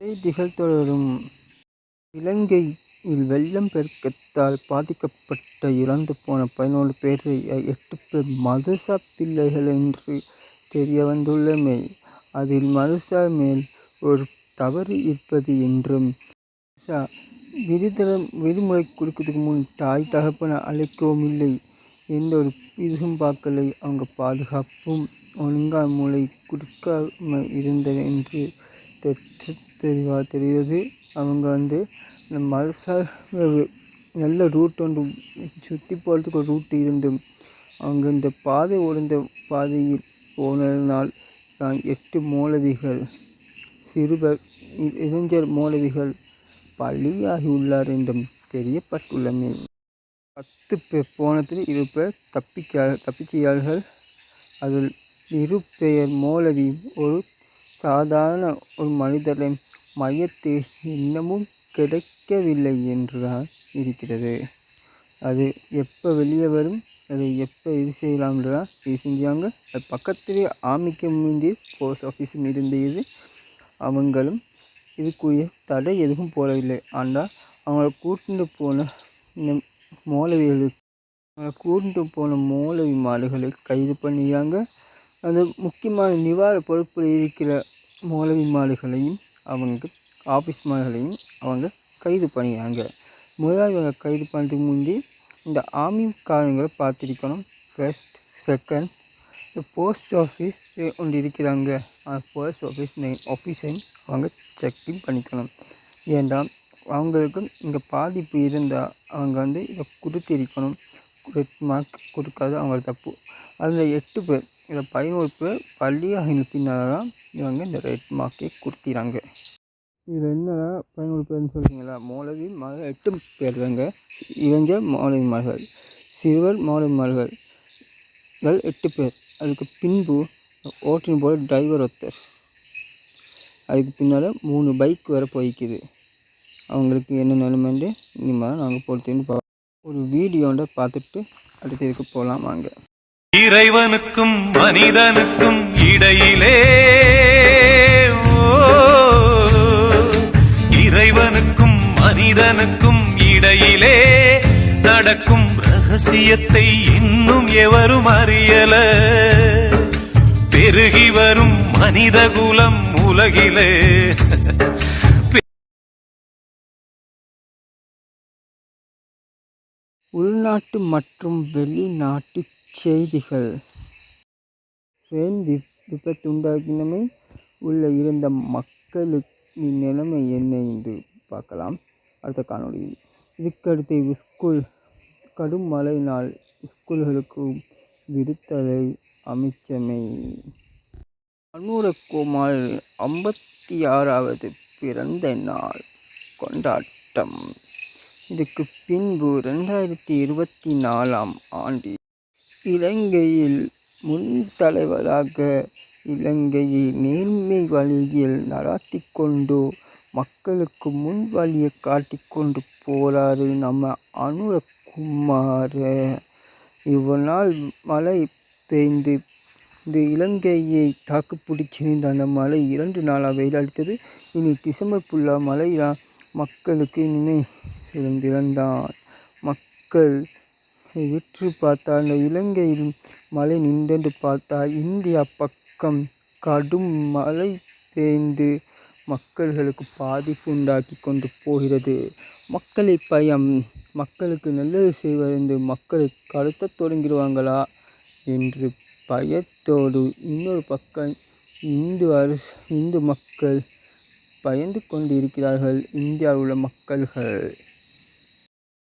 செய்திகள் தொடரும். இலங்கையில் வெள்ளம் பெருக்கத்தால் பாதிக்கப்பட்ட இறந்து போன 11 பேரை 8 பேர் மதுசா பிள்ளைகள் என்று தெரிய வந்துள்ளமை, அதில் மதுசா மேல் ஒரு தவறு இருப்பது என்றும், மதுசா விடுமுறை கொடுக்கிறதுக்கு முன் தாய் தகப்பனை அழைக்கவும் இல்லை, எந்த ஒரு இதுவும் பார்க்கலை, அவங்க பாதுகாப்பும் ஒழுங்காக மூளை கொடுக்காம இருந்தது என்று தெளிவாக தெரியுது. அவங்க இந்த மதுசா நல்ல ரூட் ஒன்று சுற்றி போகிறதுக்கு ஒரு ரூட் இருந்தும் அவங்க இந்த பாதை ஒழுந்த பாதையில் போனதினால் தான் 8 மௌலவிகள் சிறுவர் இளைஞர் மௌலவிகள் பலியாகி உள்ளார் என்றும் தெரியப்பட்டுள்ளமை. 10 பேர் போனதில் 2 பேர் தப்பிச்சியார்கள். அதில் 2 பேர் மௌலவி ஒரு சாதாரண ஒரு மனிதரை மையத்து இன்னமும் கிடைக்கவில்லை என்றுதான் இருக்கிறது. அது எப்போ வெளியே வரும், அதை எப்போ இது செய்யலாம்ன்றதான் இது செஞ்சாங்க. அது பக்கத்துலேயே ஆமிக்க முந்தி போஸ்ட் ஆஃபீஸும் இருந்தது. அவங்களும் இதுக்குரிய தடை எதுவும் போடவில்லை. ஆனால் அவங்கள கூட்டிட்டு போன மௌலவிமார்களை கைது பண்ணியாங்க. அந்த முக்கியமான நிவாரண பொறுப்பில் இருக்கிற மௌலவிமார்களையும் அவங்க ஆஃபீஸ் மார்களையும் அவங்க கைது பண்ணியாங்க. முதலாவது அவங்க கைது பண்ணுறதுக்கு முந்தி இந்த ஆர்மிக்காரங்களை பார்த்துருக்கணும். ஃபர்ஸ்ட் செகண்ட் இந்த போஸ்ட் ஆஃபீஸ் ஒன்று இருக்கிறாங்க. அந்த போஸ்ட் ஆஃபீஸ் மெயின் ஆஃபீஸையும் அவங்க செக்கிங் பண்ணிக்கணும். ஏன்னா அவங்களுக்கு இங்கே பாதிப்பு இருந்தால் அவங்க இதை கொடுத்திருக்கணும். ரெட் மார்க் கொடுக்காது அவங்க தப்பு. அதில் 8 பேர் இதை 11 பேர் பள்ளியாக பின்னால் தான் இவங்க இந்த ரெட் மார்க்கை கொடுத்துறாங்க. இதில் என்னன்னா 11 பேர்னு சொல்கிறீங்களா, மௌலவி மகள் 8 பேர் தாங்க. இளைஞர் மௌலவிமார்கள், சிறுவர் மௌலவிமார்கள் 8 பேர். அதுக்கு பின்பு ஓட்டின் போல டிரைவர் ஒருத்தர், அதுக்கு பின்னால் 3 பைக் வேறு போய்க்குது. அவங்களுக்கு என்ன நிலைமைண்டு இனிமேல் நாங்கள் பொறுத்துன்னு ஒரு வீடியோண்ட பார்த்துட்டு அடுத்த இதுக்கு போகலாம் வாங்க. இறைவனுக்கும் மனிதனுக்கும் இடையிலே, இறைவனுக்கும் மனிதனுக்கும் இடையிலே நடக்கும் ரகசியத்தை இன்னும் எவரும் அறியல. பெருகி வரும் மனித குலம் உலகிலே. உள்நாட்டு மற்றும் வெளிநாட்டு செய்திகள். ட்ரெயின் விபத்துண்டாக்கினமை உள்ள இருந்த மக்களுக்கு நிலைமை என்ன என்று பார்க்கலாம் அடுத்த காணொலியில். இதுக்கடுத்து கடும் மழையினால் ஸ்கூல்களுக்கு விடுதலை அமைச்சமை. அனுரகுமார் 56வது பிறந்த நாள் கொண்டாட்டம். இதுக்கு பின்பு 2024ஆம் ஆண்டில் இலங்கையில் முன் தலைவராக இலங்கையை நேர்மை வழியில் நடத்தி கொண்டு மக்களுக்கு முன் வழியை காட்டிக்கொண்டு போறாரு நம்ம அனுரகுமார். இவ்வளவு மழை பெய்ந்து இந்த இலங்கையை தாக்கு பிடிச்சிருந்த அந்த மழை 2 நாளாக வெயில் அடித்தது. இனி டிசம்பர் ஃபுல்லாக மழைதான். மக்களுக்கு இனிமேல் சுதந்திரம்தான். மக்கள் விற்று பார்த்தா அந்த இலங்கையில் மழை நின்று பார்த்தா இந்தியா பக்கம் கடும் மழை பெய்ந்து மக்களுக்கு பாதிப்பு உண்டாக்கி கொண்டு போகிறது. மக்களை பயம், மக்களுக்கு நல்லது செய்வது மக்களை கடத்த தொடங்கிடுவாங்களா என்று பயத்தோடு இன்னொரு பக்கம் இந்து மக்கள் பயந்து கொண்டு இருக்கிறார்கள். இந்தியாவில் உள்ள மக்கள்கள்